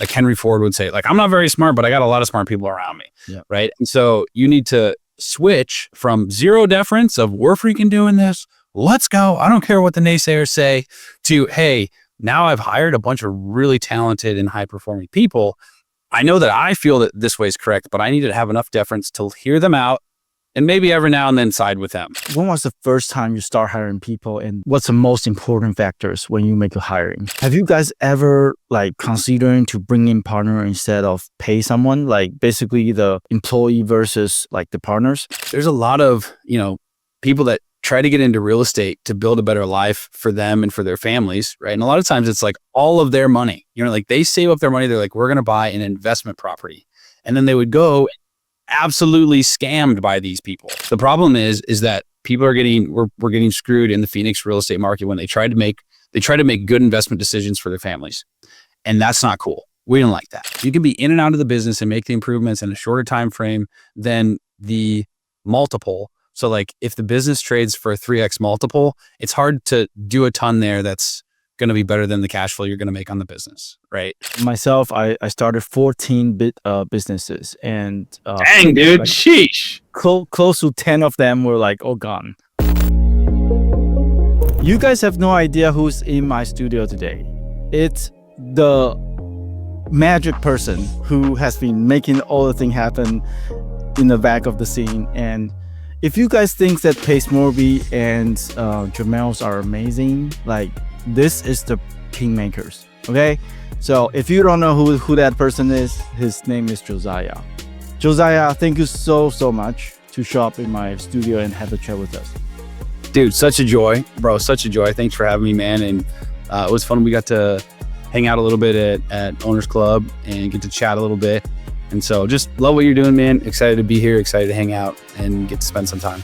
like Henry Ford would say, like, I'm not very smart, but I got a lot of smart people around me. Yeah. Right. And so you need to switch from zero deference of we're freaking doing this, let's go, I don't care what the naysayers say, to, hey, now I've hired a bunch of really talented and high performing people. I know that I feel that this way is correct, but I need to have enough deference to hear them out and maybe every now and then side with them. When was the first time you start hiring people, and what's the most important factors when you make a hiring? Have you guys ever like considering to bring in partner instead of pay someone, like basically the employee versus like the partners? There's a lot of, people that try to get into real estate to build a better life for them and for their families, right? And a lot of times it's like all of their money, like they save up their money. They're like, we're going to buy an investment property. And then they would go absolutely scammed by these people. The problem is that people are we're getting screwed in the Phoenix real estate market when they try to make good investment decisions for their families. And that's not cool. We don't like that. You can be in and out of the business and make the improvements in a shorter time frame than the multiple. So like if the business trades for a 3x multiple, it's hard to do a ton there that's going to be better than the cash flow you're going to make on the business, right? Myself, I started 14 businesses, and dang, dude, like, sheesh. Close to 10 of them were like, oh, gone. You guys have no idea who's in my studio today. It's the magic person who has been making all the thing happen in the back of the scene. And if you guys think that Pace Morby and Jamel's are amazing, like, this is the kingmakers, okay? So if you don't know who that person is, his name is Josiah. Josiah, thank you so much to show up in my studio and have a chat with us. Dude, such a joy, bro, such a joy. Thanks for having me, man. And it was fun. We got to hang out a little bit at Owners Club and get to chat a little bit. And so just love what you're doing, man. Excited to be here, excited to hang out and get to spend some time.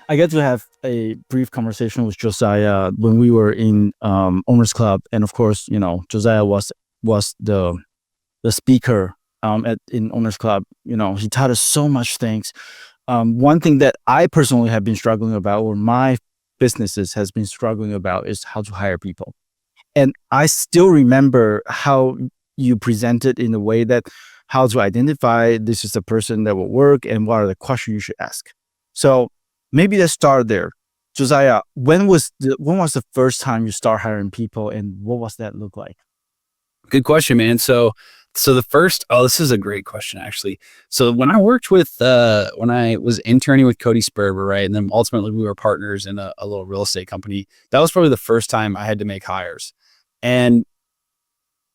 I get to have a brief conversation with Josiah when we were in Owners Club, and of course, Josiah was the speaker in Owners Club. He taught us so much things. One thing that I personally have been struggling about, or my businesses has been struggling about, is how to hire people. And I still remember how you presented in a way that how to identify this is the person that will work and what are the questions you should ask. So maybe let's start there. Josiah, when was the first time you start hiring people, and what was that look like? Good question, man. So the first, this is a great question, actually. So when I worked with, when I was interning with Cody Sperber, right? And then ultimately we were partners in a little real estate company. That was probably the first time I had to make hires. And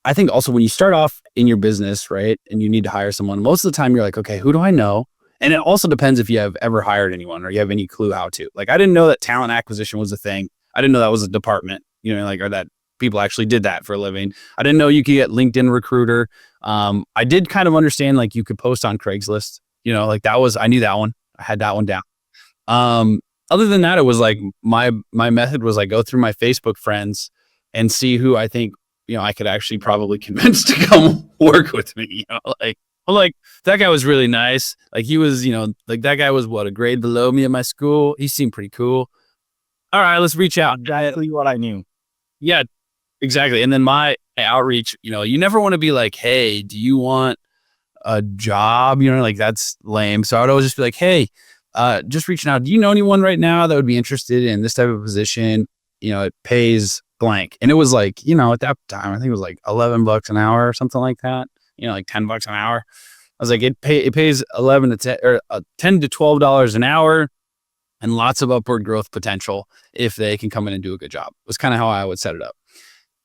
I think also when you start off in your business, right, and you need to hire someone, most of the time you're like, okay, who do I know? And it also depends if you have ever hired anyone or you have any clue how to. Like, I didn't know that talent acquisition was a thing. I didn't know that was a department, or that people actually did that for a living. I didn't know you could get LinkedIn Recruiter. I did kind of understand, like, you could post on Craigslist, I knew that one. I had that one down. Other than that, it was like my method was like go through my Facebook friends and see who I think, I could actually probably convince to come work with me. Like that guy was really nice. Like he was, that guy was a grade below me at my school. He seemed pretty cool. All right, let's reach out. Exactly what I knew. Yeah, exactly. And then my outreach, you never want to be like, hey, do you want a job? That's lame. So I would always just be like, hey, just reaching out. Do you know anyone right now that would be interested in this type of position? It pays blank. And it was like, at that time, I think it was like $11 an hour or something like that. Like $10 an hour. I was like, it pays $10 to $12 an hour, and lots of upward growth potential if they can come in and do a good job. Was kind of how I would set it up.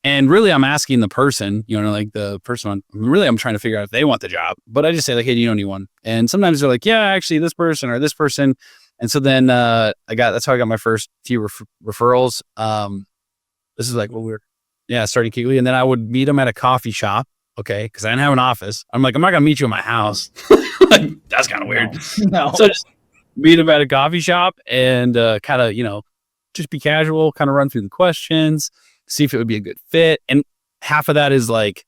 And really, I'm asking the person, the person. I'm trying to figure out if they want the job. But I just say like, hey, do you know anyone? And sometimes they're like, yeah, actually, this person or this person. And so then that's how I got my first few referrals. This is like what starting Kegley, and then I would meet them at a coffee shop. Okay, because I didn't have an office. I'm like, I'm not gonna meet you at my house. Like, that's kind of weird. No. So just meet them at a coffee shop and kind of, just be casual, kind of run through the questions, see if it would be a good fit. And half of that is like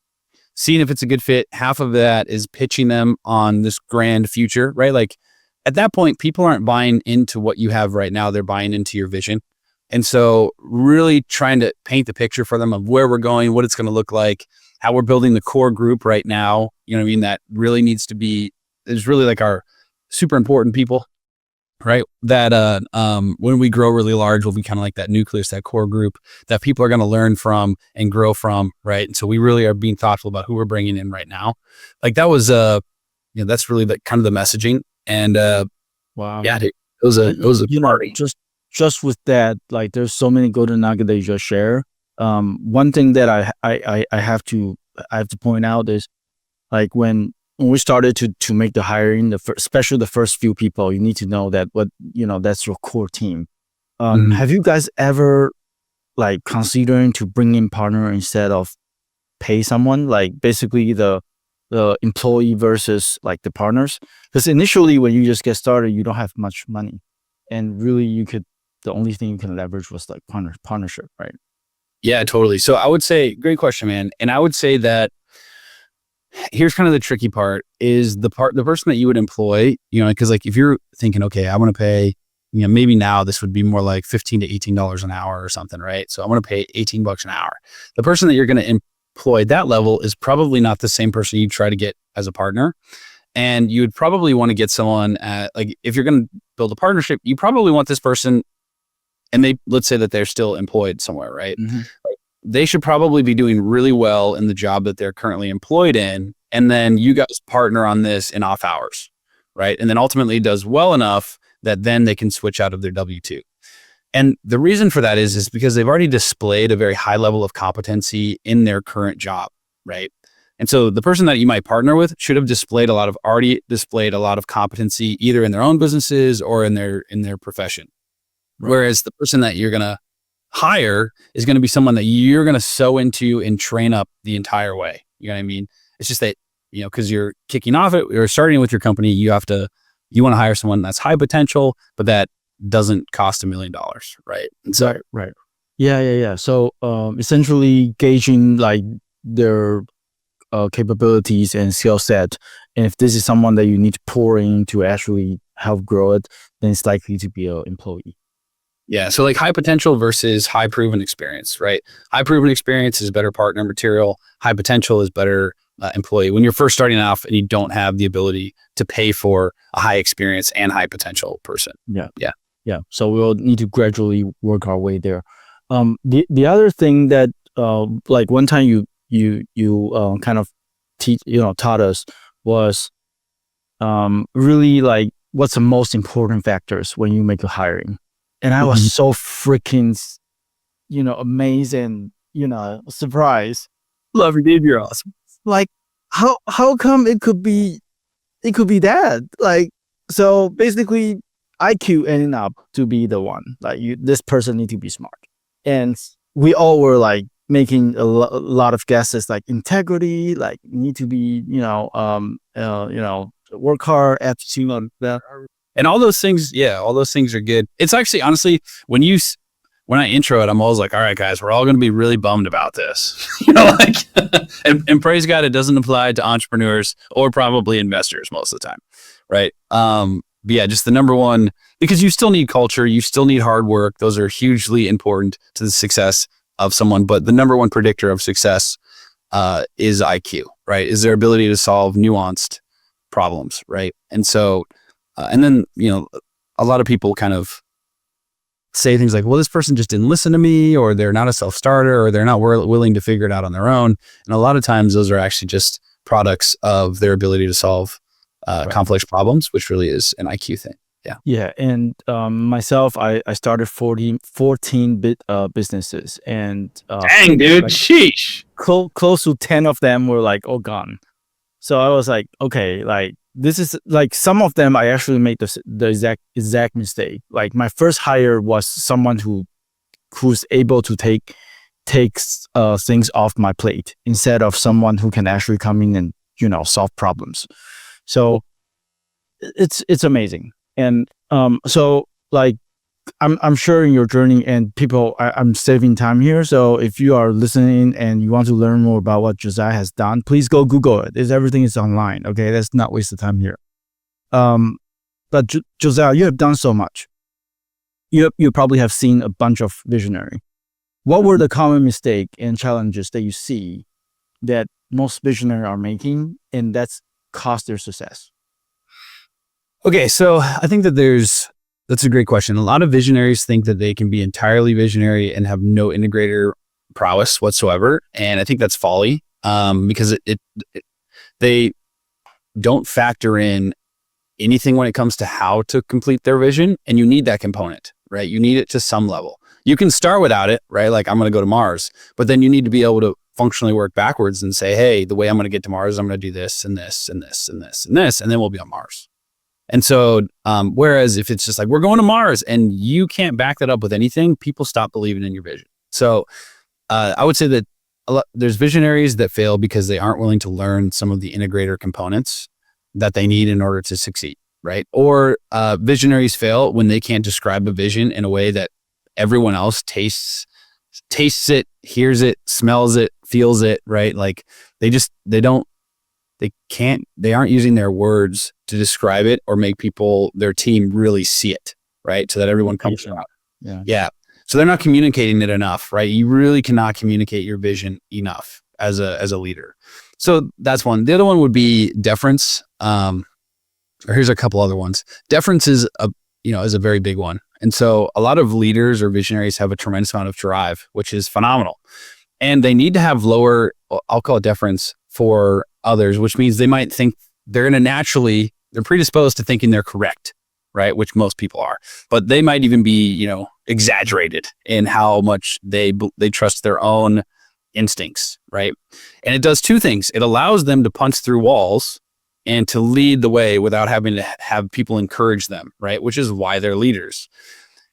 seeing if it's a good fit. Half of that is pitching them on this grand future, right? Like at that point, people aren't buying into what you have right now. They're buying into your vision. And so really trying to paint the picture for them of where we're going, what it's going to look like. how we're building the core group right now. You know what I mean? That really needs to be, is really like our super important people, right? That when we grow really large, we'll be kind of like that nucleus, that core group that people are going to learn from and grow from, right? And so we really are being thoughtful about who we're bringing in right now. Like that was, that's really the kind of the messaging. And Wow. yeah, dude, it was a party. Just with that, like there's so many golden nuggets that you just share. One thing that I have to point out is like when we started to make the hiring, especially the first few people, you need to know that that's your core team. Have you guys ever like considering to bring in partner instead of pay someone, like basically the employee versus like the partners? Because initially when you just get started, you don't have much money, and really the only thing you can leverage was like partnership, right? Yeah, totally. So I would say, great question, man. And I would say that here's kind of the tricky part is the person that you would employ, because like if you're thinking, okay, I want to pay, maybe now this would be more like $15 to $18 an hour or something, right? So I want to pay $18 an hour. The person that you're going to employ at that level is probably not the same person you try to get as a partner. And you would probably want to get someone at, like, if you're going to build a partnership, you probably want this person, and let's say that they're still employed somewhere, right? Mm-hmm. They should probably be doing really well in the job that they're currently employed in. And then you guys partner on this in off hours, right? And then ultimately does well enough that then they can switch out of their W-2. And the reason for that is because they've already displayed a very high level of competency in their current job, right? And so the person that you might partner with should have already displayed a lot of competency either in their own businesses or in their profession. Right. Whereas the person that you're going to hire is going to be someone that you're going to sew into and train up the entire way. You know what I mean? It's just that, because you're kicking off it or starting with your company, you want to hire someone that's high potential, but that doesn't cost $1 million. Right. And so, right. Yeah. So, essentially gauging like their capabilities and skill set. And if this is someone that you need to pour in to actually help grow it, then it's likely to be an employee. Yeah. So like high potential versus high proven experience, right? High proven experience is better partner material. High potential is better employee. When you're first starting off and you don't have the ability to pay for a high experience and high potential person. Yeah. So we'll need to gradually work our way there. The other thing that like one time you kind of taught us was really like what's the most important factors when you make a hiring. And I was so freaking, amazed and, surprised. Love you, dude. You're awesome. Like, how come it could be that? Like, so basically IQ ending up to be the one, like this person need to be smart. And we all were like making a lot of guesses, like integrity, like need to be, work hard, attitude on that. And all those things, all those things are good. It's actually, honestly, when I intro it, I'm always like, all right, guys, we're all going to be really bummed about this. And praise God, it doesn't apply to entrepreneurs or probably investors most of the time, right? But yeah, just the number one, because you still need culture, you still need hard work. Those are hugely important to the success of someone. But the number one predictor of success is IQ, right? Is their ability to solve nuanced problems, right? And so, and then, a lot of people kind of say things like, well, this person just didn't listen to me, or they're not a self-starter, or they're not willing to figure it out on their own. And a lot of times those are actually just products of their ability to solve complex problems, which really is an IQ thing. Yeah. Yeah. And myself, I started 14 businesses, and dang, dude, like, sheesh. Close to 10 of them were like, all gone. So I was like, okay, like this is like some of them I actually made the exact mistake. Like my first hire was someone who's able to take things off my plate instead of someone who can actually come in and solve problems. So it's amazing. And so like I'm sure in your journey, and people, I'm saving time here. So if you are listening and you want to learn more about what Josiah has done, please go Google it. Everything is online. Okay, let's not waste the time here. But Josiah, you have done so much. You probably have seen a bunch of visionary. What were the common mistakes and challenges that you see that most visionary are making, and that's cost their success? Okay, so I think that that's a great question. A lot of visionaries think that they can be entirely visionary and have no integrator prowess whatsoever, and I think that's folly, because they don't factor in anything when it comes to how to complete their vision, and you need that component, right? You need it to some level. You can start without it, right? Like, I'm going to go to Mars, but then you need to be able to functionally work backwards and say, hey, the way I'm going to get to Mars, I'm going to do this and this and this and this and this, and then we'll be on Mars. And so, whereas if it's just like, we're going to Mars and you can't back that up with anything, people stop believing in your vision. So I would say that there's visionaries that fail because they aren't willing to learn some of the integrator components that they need in order to succeed, right? Or visionaries fail when they can't describe a vision in a way that everyone else tastes it, hears it, smells it, feels it, right? Like they aren't using their words to describe it or make their team really see it, right? So that everyone comes around. Yeah. So they're not communicating it enough, right? You really cannot communicate your vision enough as a leader. So that's one. The other one would be deference. Or here's a couple other ones. Deference is a very big one. And so a lot of leaders or visionaries have a tremendous amount of drive, which is phenomenal. And they need to have lower, I'll call it deference for others, which means they might think they're predisposed to thinking they're correct, right? Which most people are, but they might even be, exaggerated in how much they trust their own instincts, right? And it does two things. It allows them to punch through walls and to lead the way without having to have people encourage them, right? Which is why they're leaders.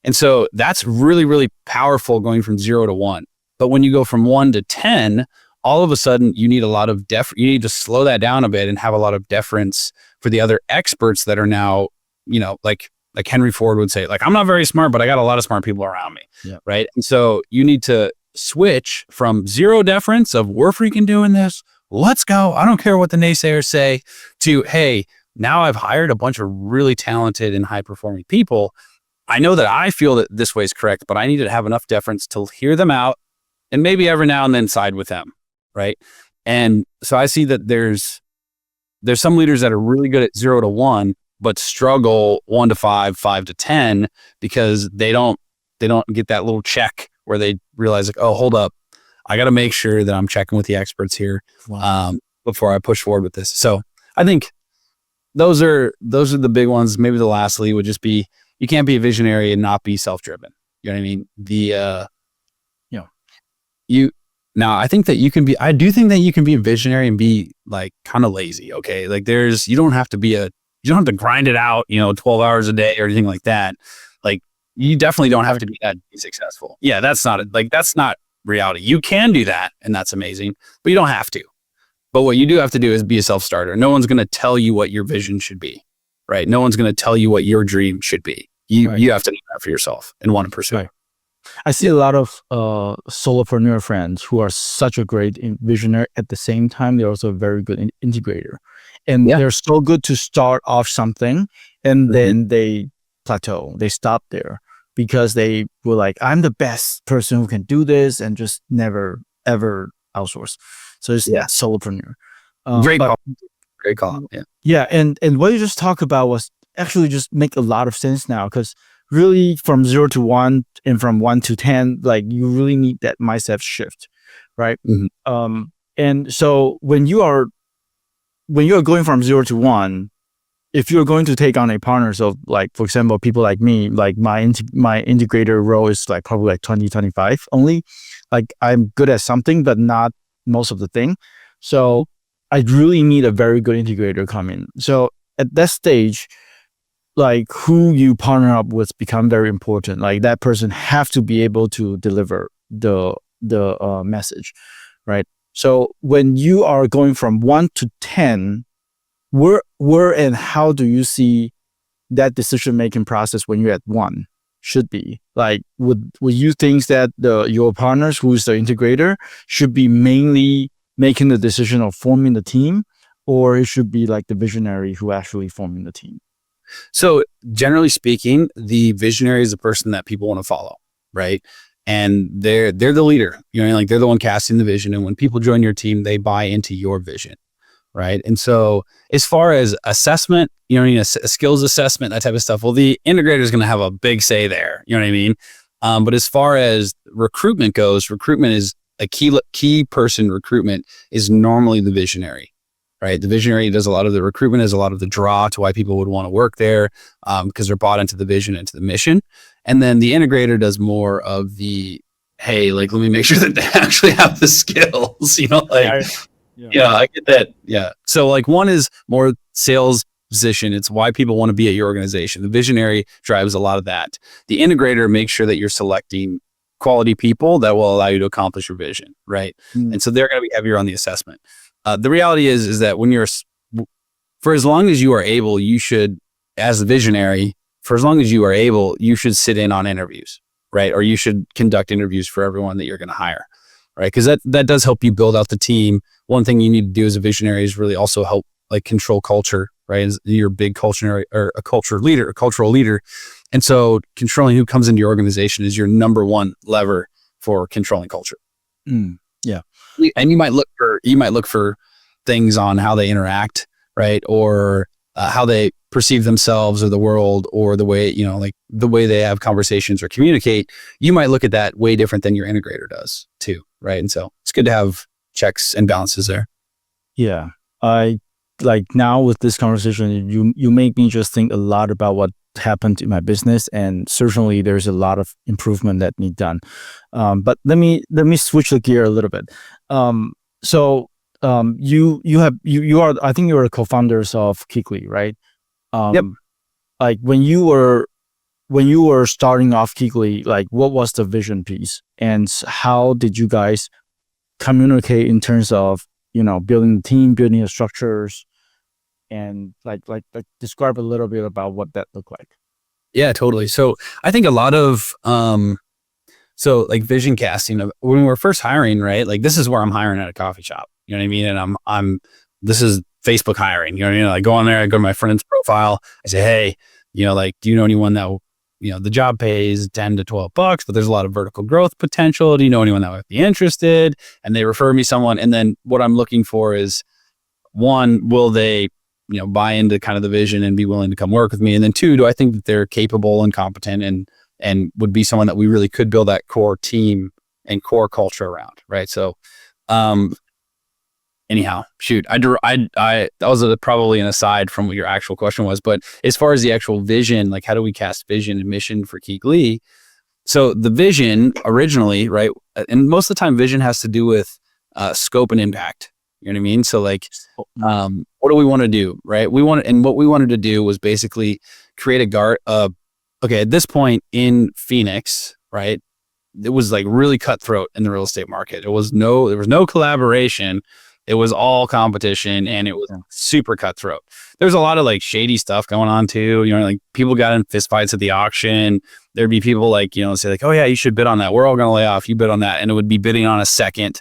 And so that's really, really powerful going from 0 to 1. But when you go from 1 to 10, all of a sudden you need a lot of you need to slow that down a bit and have a lot of deference for the other experts that are now, like Henry Ford would say, like, I'm not very smart, but I got a lot of smart people around me. Yeah. Right. And so you need to switch from 0 deference of we're freaking doing this, let's go, I don't care what the naysayers say, to, hey, now I've hired a bunch of really talented and high performing people. I know that I feel that this way is correct, but I need to have enough deference to hear them out and maybe every now and then side with them. Right. And so I see that there's some leaders that are really good at 0 to 1, but struggle 1 to 5, 5 to 10, because they don't get that little check where they realize, like, oh, hold up, I got to make sure that I'm checking with the experts here. Wow. Before I push forward with this. So I think those are the big ones. Maybe the lastly would just be, you can't be a visionary and not be self-driven. You know what I mean? I think that I do think that you can be a visionary and be like kind of lazy. Okay. Like you don't have to grind it out, 12 hours a day or anything like that. Like, you definitely don't have to be that to be successful. Yeah. That's not reality. You can do that, and that's amazing, but you don't have to. But what you do have to do is be a self-starter. No one's going to tell you what your vision should be, right? No one's going to tell you what your dream should be. You have to do that for yourself and want to pursue it. I see a lot of solopreneur friends who are such a great visionary. At the same time, they're also a very good integrator. And they're so good to start off something, and then they plateau. They stop there because they were like, I'm the best person who can do this, and just never, ever outsource. So it's solopreneur. Great call. Yeah. Yeah. And what you just talked about was actually just make a lot of sense now, because really from 0 to 1 and from 1 to 10, like, you really need that mindset shift, right? Mm-hmm. And so when you are going from 0 to 1, if you're going to take on a partner, so like, for example, people like me, like my integrator role is like probably like 20, 25 only. Like, I'm good at something, but not most of the thing. So I really need a very good integrator come in. So at that stage, like, who you partner up with become very important. Like, that person have to be able to deliver the message, right? So when you are going from 1 to 10, where and how do you see that decision-making process when you're at 1 should be? Like, would you think that your partners, who is the integrator, should be mainly making the decision of forming the team, or it should be like the visionary who actually forming the team? So generally speaking, the visionary is the person that people want to follow, right? and they're the leader. You know, like they're the one casting the vision. And when people join your team, they buy into your vision, right? And so as far as assessment, you know, a skills assessment, that type of stuff, well, the integrator is going to have a big say there. You know what I mean? But as far as recruitment goes, recruitment is a key person. Recruitment is normally the visionary, right? The visionary does a lot of the recruitment, is a lot of the draw to why people would want to work there, because they're bought into the vision, into the mission. And then the integrator does more of the, hey, like, let me make sure that they actually have the skills, you know, like, yeah, I get that. Yeah. So like one is more sales position. It's why people want to be at your organization. The visionary drives a lot of that. The integrator makes sure that you're selecting quality people that will allow you to accomplish your vision, right? And so they're going to be heavier on the assessment. The reality is that when for as long as you are able, you should, as a visionary, for as long as you are able, you should sit in on interviews, right? Or you should conduct interviews for everyone that you're going to hire, right? Because that does help you build out the team. One thing you need to do as a visionary is really also help like control culture, right? You're a big cultural leader. And so controlling who comes into your organization is your number one lever for controlling culture. Yeah. And you might look for things on how they interact, right? Or how they perceive themselves or the world, or the way, you know, like the way they have conversations or communicate. You might look at that way different than your integrator does too, right? And so it's good to have checks and balances there. Yeah. I like now with this conversation, you make me just think a lot about what happened in my business, and certainly there's a lot of improvement that need done. But let me switch the gear a little bit. You are, I think you are co-founders of Kegley, right? Yep. Like when you were starting off Kegley, like what was the vision piece, and how did you guys communicate in terms of, you know, building the team, building the structures, and like describe a little bit about what that looked like? Yeah, totally. So I think a lot of, so like vision casting when we were first hiring, right? Like this is where I'm hiring at a coffee shop, you know what I mean? And this is Facebook hiring, you know what I mean? I go on there, I go to my friend's profile. I say, hey, you know, like, do you know anyone that, you know, the job pays $10 to $12, but there's a lot of vertical growth potential. Do you know anyone that would be interested? And they refer me someone. And then what I'm looking for is, one, will they, you know, buy into kind of the vision and be willing to come work with me? And then two, do I think that they're capable and competent and would be someone that we really could build that core team and core culture around, right? So, anyhow, shoot, that was probably an aside from what your actual question was, but as far as the actual vision, like how do we cast vision and mission for Kegley? So the vision originally, right, and most of the time vision has to do with scope and impact. You know what I mean? So like, what do we want to do, right? What we wanted to do was basically create okay, at this point in Phoenix, right, it was like really cutthroat in the real estate market. There was no collaboration. It was all competition, and it was super cutthroat. There's a lot of like shady stuff going on too. You know, like people got in fist fights at the auction. There'd be people like, you know, say like, oh yeah, you should bid on that. We're all going to lay off. You bid on that. And it would be bidding on a second.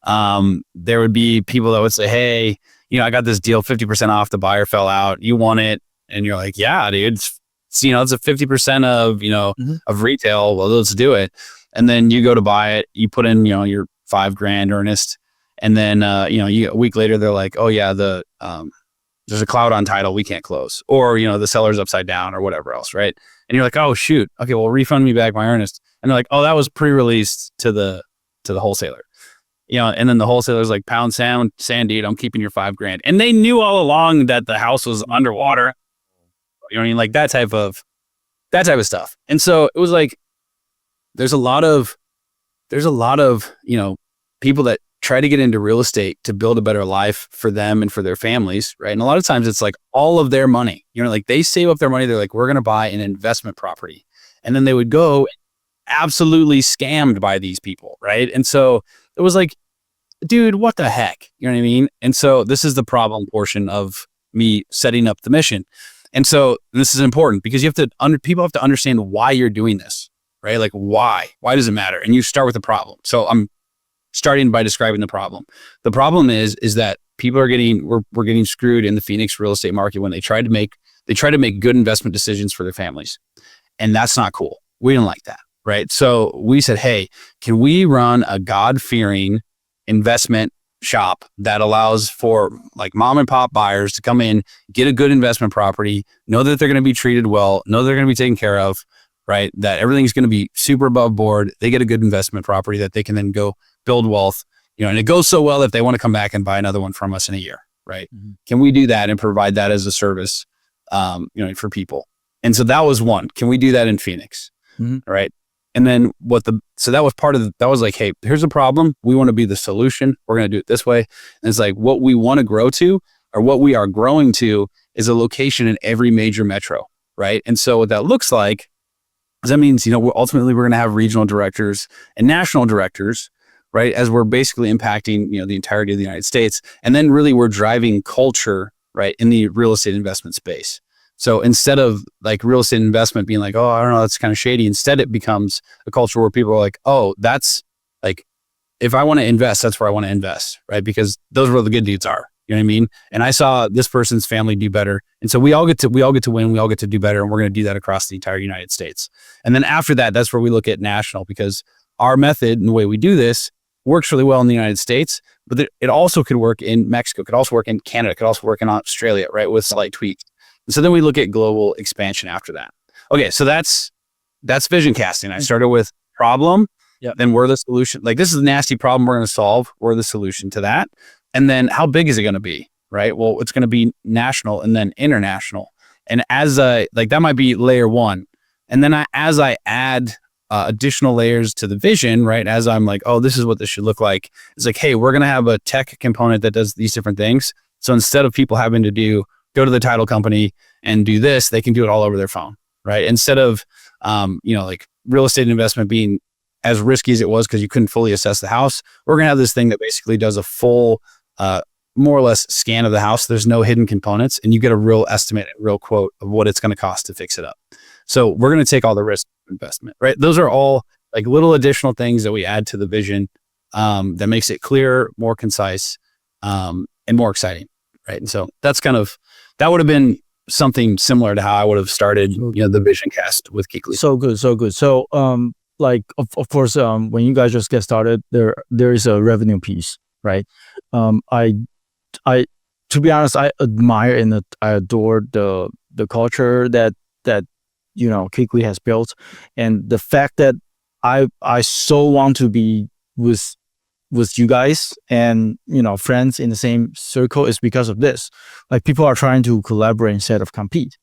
There would be people that would say, hey, you know, I got this deal 50% off. The buyer fell out. You want it? And you're like, yeah, dude, it's you know, it's a 50% of, you know, of retail. Well, let's do it. And then you go to buy it. You put in, you know, your $5,000 earnest. And then, you know, a week later, they're like, oh yeah, there's a cloud on title. We can't close. Or, you know, the seller's upside down or whatever else. Right. And you're like, oh shoot. Okay. Well, refund me back my earnest. And they're like, oh, that was pre-released to the wholesaler. You know, and then the wholesaler's like, pound sand, dude, I'm keeping your $5,000. And they knew all along that the house was underwater. You know what I mean? Like that type of stuff. And so it was like, there's a lot of, you know, people that try to get into real estate to build a better life for them and for their families, right? And a lot of times it's like all of their money, you know, like they save up their money. They're like, we're going to buy an investment property. And then they would go absolutely scammed by these people, right? And so it was like, dude, what the heck? You know what I mean? And so this is the problem portion of me setting up the mission. And so this is important because people have to understand why you're doing this, right? Like why does it matter? And you start with the problem. So I'm starting by describing the problem. The problem is that people are we're getting screwed in the Phoenix real estate market when they try to make good investment decisions for their families. And that's not cool. We don't like that. right? So we said, hey, can we run a God-fearing investment shop that allows for like mom and pop buyers to come in, get a good investment property, know that they're going to be treated well, know they're going to be taken care of, right? That everything's going to be super above board. They get a good investment property that they can then go build wealth, and it goes so well that they want to come back and buy another one from us in a year, right? Mm-hmm. Can we do that and provide that as a service, for people? And so that was one. Can we do that in Phoenix? Mm-hmm. Right. And then so that was that was like, hey, here's a problem. We want to be the solution. We're going to do it this way. And it's like what we want to grow to, or what we are growing to, is a location in every major metro. Right. And so what that looks like is that means, ultimately we're going to have regional directors and national directors, right? As we're basically impacting, the entirety of the United States. And then really we're driving culture, right, in the real estate investment space. So instead of like real estate investment being like, oh, I don't know, that's kind of shady. Instead, it becomes a culture where people are like, oh, that's like, if I want to invest, that's where I want to invest, right? Because those are where the good deeds are. You know what I mean? And I saw this person's family do better. And so we all get to win. We all get to do better. And we're going to do that across the entire United States. And then after that, that's where we look at national, because our method and the way we do this works really well in the United States, but it also could work in Mexico, could also work in Canada, could also work in Australia, right? With slight tweaks. And so then we look at global expansion after that. Okay. So that's vision casting. I started with problem. Yep. Then we're the solution. Like, this is a nasty problem we're going to solve. We're the solution to that. And then how big is it going to be? Right. Well, it's going to be national and then international. And as that might be layer one. And then as I add additional layers to the vision, right? As I'm like, oh, this is what this should look like. It's like, hey, we're going to have a tech component that does these different things. So instead of people having to go to the title company and do this, they can do it all over their phone, right? Instead of, like real estate investment being as risky as it was because you couldn't fully assess the house, we're going to have this thing that basically does a full, more or less scan of the house. There's no hidden components, and you get a real estimate, a real quote of what it's going to cost to fix it up. So we're going to take all the risk of investment, right? Those are all like little additional things that we add to the vision that makes it clearer, more concise, and more exciting, right? And so that would have been something similar to how I would have started, the vision cast with Kegley. So good. So, of course, when you guys just get started, there is a revenue piece, right? I, to be honest, I admire and I adore the culture that Kegley has built, and the fact that I so want to be with you guys and friends in the same circle is because of this. Like, people are trying to collaborate instead of compete.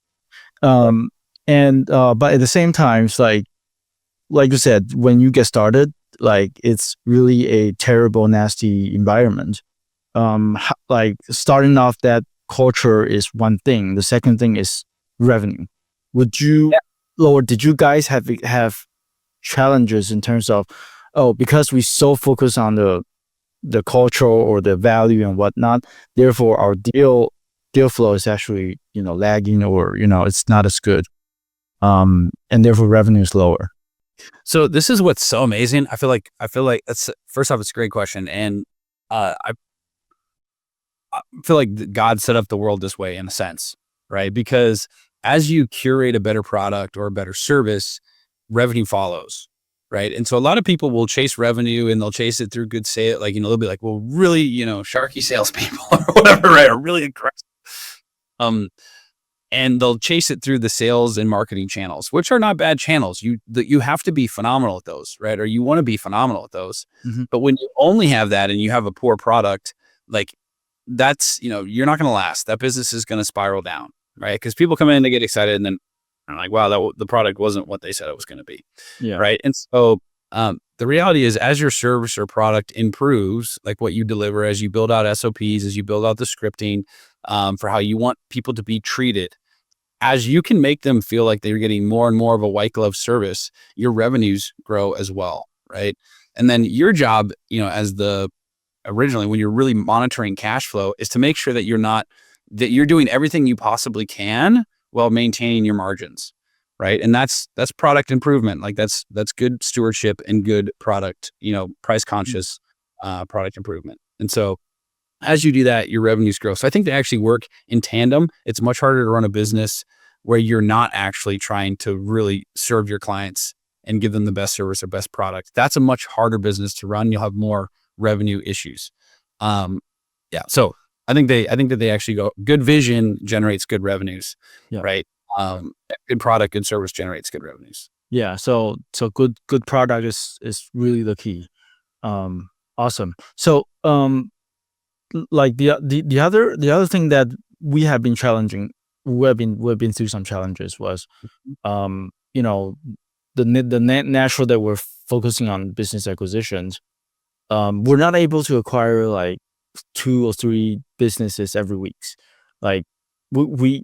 But at the same time, it's like you said, when you get started, like, it's really a terrible, nasty environment. Like, starting off, that culture is one thing. The second thing is revenue. Did you guys have challenges in terms of, because we so focus on the culture or the value and whatnot, therefore our deal flow is actually lagging, or it's not as good, and therefore revenue is lower. So this is what's so amazing. I feel like that's, first off, it's a great question, and I feel like God set up the world this way in a sense, right? Because as you curate a better product or a better service, revenue follows, right? And so a lot of people will chase revenue and they'll chase it through good sale. Like, they'll be like, well, really, sharky salespeople or whatever, right? Are really aggressive. And they'll chase it through the sales and marketing channels, which are not bad channels. You have to be phenomenal at those, right? Or you want to be phenomenal at those. Mm-hmm. But when you only have that and you have a poor product, like, that's, you're not going to last. That business is going to spiral down, right? Because people come in, they get excited, and then they're like, wow, the product wasn't what they said it was going to be. Yeah. Right. And so the reality is, as your service or product improves, like what you deliver, as you build out SOPs, as you build out the scripting for how you want people to be treated, as you can make them feel like they're getting more and more of a white glove service, your revenues grow as well. Right. And then your job, originally, when you're really monitoring cash flow, is to make sure that you're doing everything you possibly can while maintaining your margins, right? And that's product improvement. Like, that's good stewardship and good product, price conscious product improvement. And so as you do that, your revenues grow. So I think they actually work in tandem. It's much harder to run a business where you're not actually trying to really serve your clients and give them the best service or best product. That's a much harder business to run. You'll have more revenue issues. Yeah. So I think that they actually go, good vision generates good revenues, Yeah. right? Good product, good service generates good revenues. Yeah. So good product is really the key. Awesome. So like the other thing that we have been challenging, we've been through some challenges was you know, the natural that we're focusing on business acquisitions. We're not able to acquire like 2 or 3 businesses every week. Like we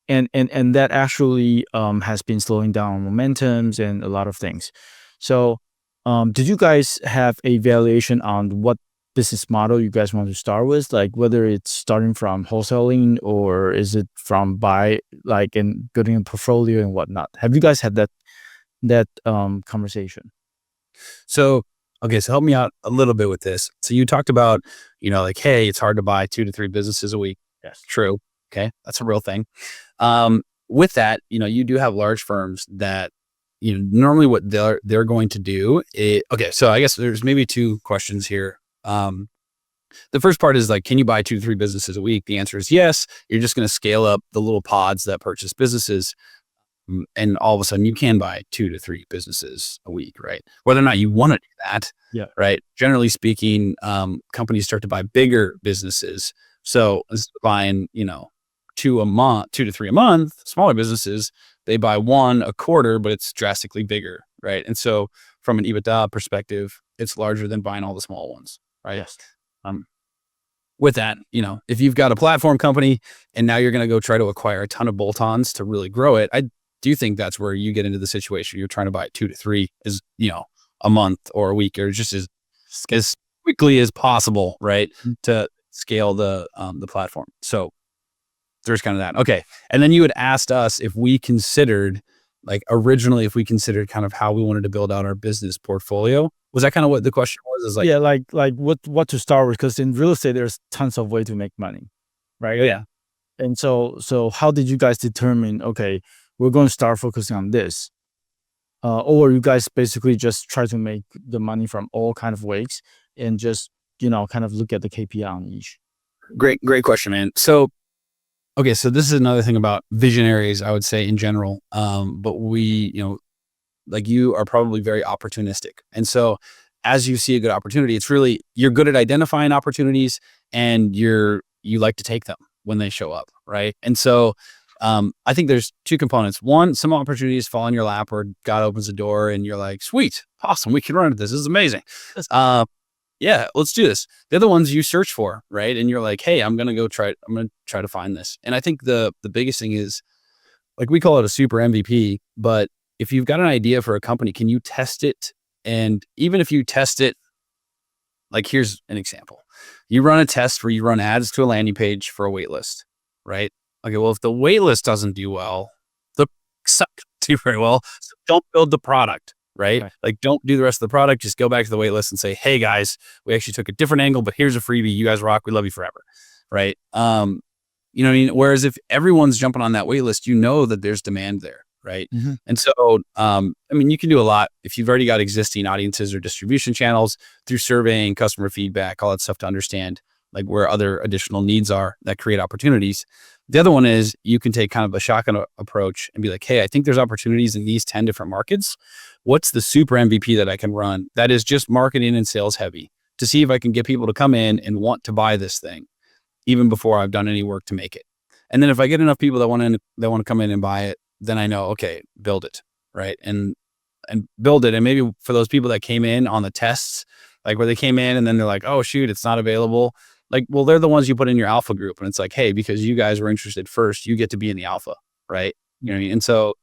and that actually has been slowing down momentums and a lot of things. So did you guys have a valuation on what business model you guys want to start with? Like whether it's starting from wholesaling or is it from buy, like, and building a portfolio and whatnot? Have you guys had that conversation? So, okay, so help me out a little bit with this. So you talked about, like, hey, it's hard to buy 2 to 3 businesses a week. Yes. True. Okay, that's a real thing. With that, you do have large firms that, normally what they're going to do is, okay, so I guess there's maybe 2 questions here. The first part is like, can you buy 2 to 3 businesses a week? The answer is yes. You're just going to scale up the little pods that purchase businesses. And all of a sudden you can buy 2 to 3 businesses a week, right? Whether or not you want to do that, Yeah. right? Generally speaking, companies start to buy bigger businesses. So instead of buying, 2 to 3 a month, smaller businesses, they buy 1 a quarter, but it's drastically bigger, right? And so from an EBITDA perspective, it's larger than buying all the small ones, right? Yes. With that, if you've got a platform company and now you're going to go try to acquire a ton of bolt-ons to really grow it, I do think that's where you get into the situation. You're trying to buy 2 to 3 is, a month or a week, or just as quickly as possible, right? To scale the platform. So there's kind of that. Okay. And then you had asked us if we considered, like originally, if we considered kind of how we wanted to build out our business portfolio. Was that kind of what the question was? Is like, yeah, like what to start with? Because in real estate, there's tons of way to make money, right? yeah. And so how did you guys determine, okay, we're going to start focusing on this? Or you guys basically just try to make the money from all kind of ways and just, kind of look at the KPI on each? Great question, man. So, okay, so this is another thing about visionaries, I would say in general. But we, like you are probably very opportunistic. And so as you see a good opportunity, it's really, you're good at identifying opportunities and you like to take them when they show up. Right. And so, I think there's 2 components. One, some opportunities fall in your lap or God opens the door and you're like, sweet, awesome. We can run with this. This is amazing. Yeah, let's do this. The other ones you search for, right? And you're like, hey, I'm going to try to find this. And I think the biggest thing is, like, we call it a super MVP, but if you've got an idea for a company, can you test it? And even if you test it, like, here's an example. You run a test where you run ads to a landing page for a wait list, right? Okay, well, if the wait list doesn't do well, the suck do very well. So don't build the product, right? Right. Like, don't do the rest of the product. Just go back to the wait list and say, hey guys, we actually took a different angle, but here's a freebie. You guys rock. We love you forever, right? You know what I mean? Whereas if everyone's jumping on that wait list, that there's demand there, right? Mm-hmm. And so, you can do a lot if you've already got existing audiences or distribution channels through surveying, customer feedback, all that stuff to understand like where other additional needs are that create opportunities. The other one is you can take kind of a shotgun approach and be like, hey, I think there's opportunities in these 10 different markets. What's the super MVP that I can run that is just marketing and sales heavy to see if I can get people to come in and want to buy this thing even before I've done any work to make it. And then if I get enough people that want to come in and buy it, then I know, okay, build it, right? And build it. And maybe for those people that came in on the tests, like where they came in and then they're like, oh shoot, it's not available. Like, well, they're the ones you put in your alpha group. And it's like, hey, because you guys were interested first, you get to be in the alpha, right? You know what I mean? And so,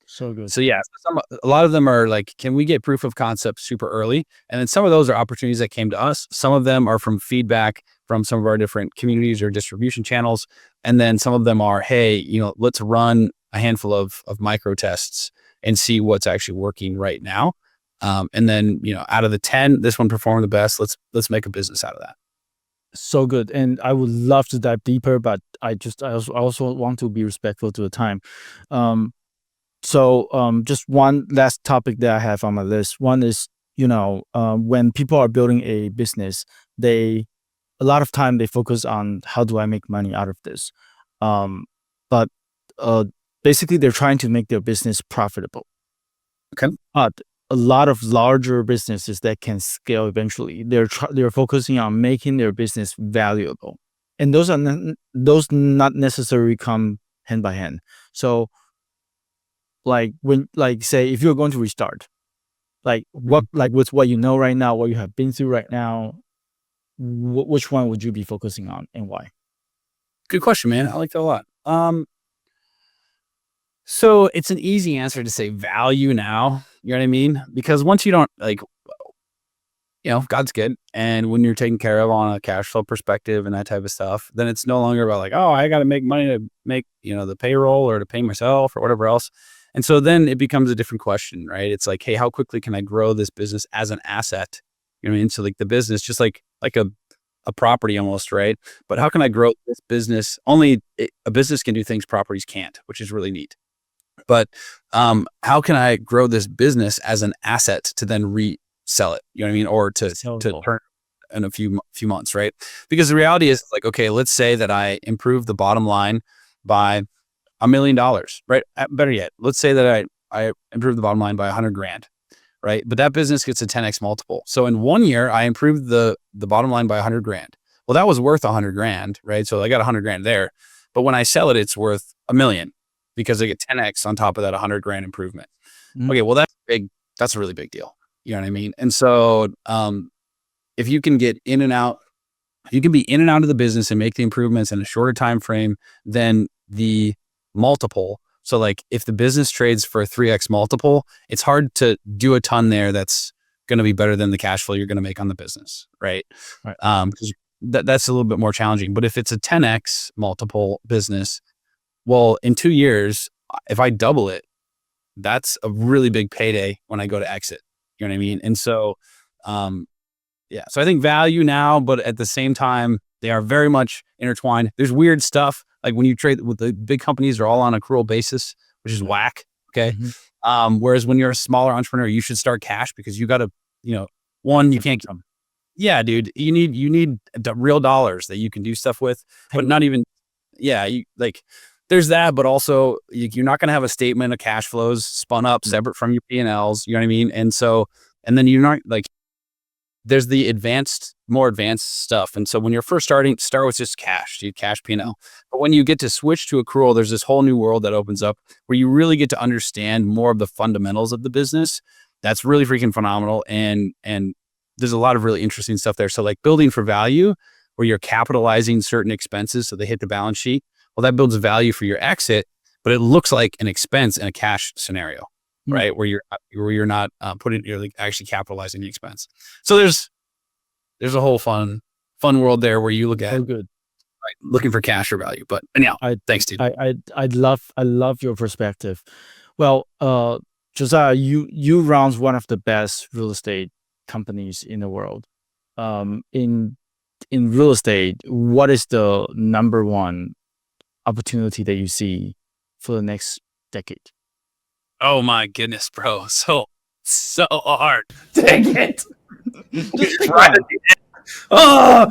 So good. so yeah, a lot of them are like, can we get proof of concept super early? And then some of those are opportunities that came to us. Some of them are from feedback from some of our different communities or distribution channels. And then some of them are, hey, let's run a handful of micro tests and see what's actually working right now. And then, out of the 10, this one performed the best. Let's make a business out of that. So good. And I would love to dive deeper, but I also want to be respectful to the time. So just one last topic that I have on my list. One is, when people are building a business, they a lot of time they focus on how do I make money out of this. Um, but uh, basically, they're trying to make their business profitable. Okay. But a lot of larger businesses that can scale eventually, they're focusing on making their business valuable, and those not necessarily come hand by hand. So, like when, like say, if you're going to restart, Mhm. with what you know right now, what you have been through right now, which one would you be focusing on and why? Good question, man. I like that a lot. So it's an easy answer to say value now. You know what I mean? Because once you don't like, God's good. And when you're taken care of on a cash flow perspective and that type of stuff, then it's no longer about like, oh, I got to make money to make, the payroll or to pay myself or whatever else. And so then it becomes a different question, right? It's like, hey, how quickly can I grow this business as an asset? You know what I mean? So like the business, just like a property almost, right? But how can I grow this business? A business can do things properties can't, which is really neat. But how can I grow this business as an asset to then resell it? You know what I mean? Or to Sellable. turn in a few months, right? Because the reality is like, okay, let's say that I improve the bottom line by $1 million, right? Better yet, let's say that I improve the bottom line by 100 grand, right? But that business gets a 10x multiple. So in 1 year, I improved the bottom line by 100 grand. Well, that was worth 100 grand, right? So I got 100 grand there. But when I sell it, it's worth a million because I get 10x on top of that 100 grand improvement. Mhm. Okay, well that's big. That's a really big deal. You know what I mean? And so if you can get in and out, if you can be in and out of the business and make the improvements in a shorter time frame than the multiple. So like if the business trades for a 3x multiple, it's hard to do a ton there that's going to be better than the cash flow you're going to make on the business, right? Right. 'Cause that's a little bit more challenging. But if it's a 10x multiple business, well, in 2 years, if I double it, that's a really big payday when I go to exit. You know what I mean? And so, um, yeah. So I think value now, but at the same time, they are very much intertwined. There's weird stuff like when you trade with the big companies, are all on accrual basis, which is whack. Okay. Mhm. Whereas when you're a smaller entrepreneur, you should start cash because you got to, one, you Get can't. some. Yeah, dude, you need real dollars that you can do stuff with, but Hey, not even. Yeah, you like. There's that, but also you're not going to have a statement of cash flows spun up no. separate from your P&Ls. You know what I mean? And so, and then you're not like there's the more advanced stuff. And so when you're first starting, start with just cash, do cash Mm. P&L. But when you get to switch to accrual, there's this whole new world that opens up where you really get to understand more of the fundamentals of the business. That's really freaking phenomenal. And there's a lot of really interesting stuff there. So like building for value, where you're capitalizing certain expenses so they hit the balance sheet. Well, that builds value for your exit, but it looks like an expense in a cash scenario, Mm. right? Where you're not you're like actually capitalizing the expense. So there's a whole fun world there where you look at Oh, good. looking for cash or value. But anyhow, I thanks, dude. I love your perspective. Well, Josiah, you runs one of the best real estate companies in the world. In real estate, what is the number one opportunity that you see for the next decade? Oh my goodness, bro. So hard. Dang it. Just pick Right at one. the end. Oh,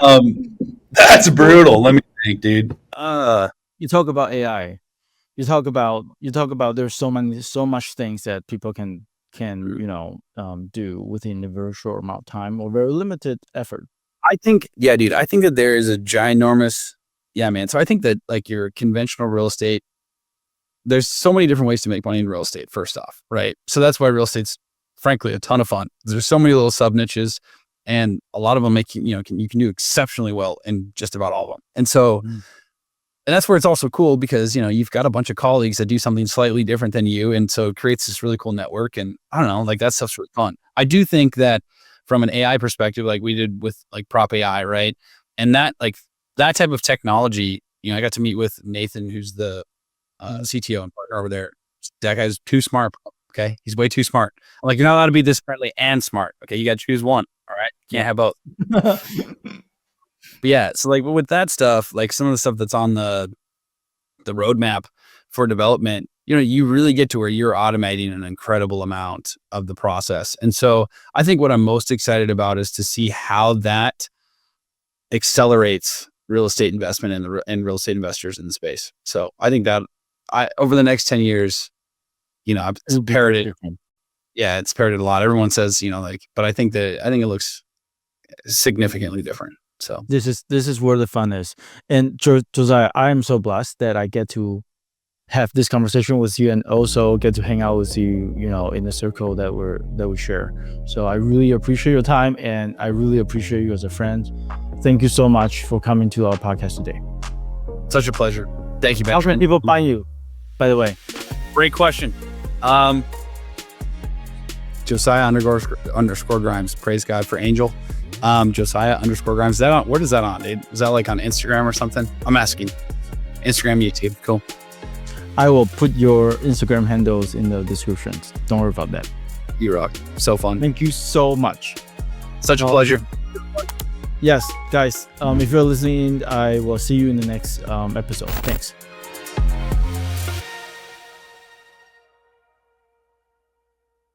um, that's brutal. Let me think, dude. You talk about AI. You talk about there's so much things that people can do within a very short amount of time or very limited effort. I think, yeah, dude. I think that there is a ginormous, yeah, man. So I think that like your conventional real estate, there's so many different ways to make money in real estate, first off, right? So that's why real estate's frankly a ton of fun. There's so many little sub niches and a lot of them you can do exceptionally well in just about all of them. And so, Mm. and that's where it's also cool because, you've got a bunch of colleagues that do something slightly different than you. And so it creates this really cool network. And I don't know, like that stuff's really fun. I do think that from an AI perspective, like we did with like prop AI, right? And that type of technology, I got to meet with Nathan, who's the Mm. CTO and partner over there. That guy's too smart. Okay. He's way too smart. I'm like, you're not allowed to be this friendly and smart. Okay. You got to choose one. All right. Can't Yeah. have both. But yeah. So like with that stuff, like some of the stuff that's on the roadmap for development, you really get to where you're automating an incredible amount of the process. And so I think what I'm most excited about is to see how that accelerates real estate investment and real estate investors in the space. So I think that over the next 10 years, it's parroted. Yeah, it's parroted a lot. Everyone says, but I think it looks significantly different. So this is where the fun is. And Josiah, I am so blessed that I get to have this conversation with you and also get to hang out with you, in the circle that we share. So I really appreciate your time, and I really appreciate you as a friend. Thank you so much for coming to our podcast today. Such a pleasure. Thank you, Benjamin. How can people find you, by the way? Great question. Josiah __ Grimes. Praise God for Angel. Josiah _ Grimes. Is that on? What is that on? Is that like on Instagram or something? I'm asking. Instagram, YouTube. Cool. I will put your Instagram handles in the descriptions. Don't worry about that. You rock. So fun. Thank you so much. Such a pleasure. Yes, guys. If you're listening, I will see you in the next episode. Thanks.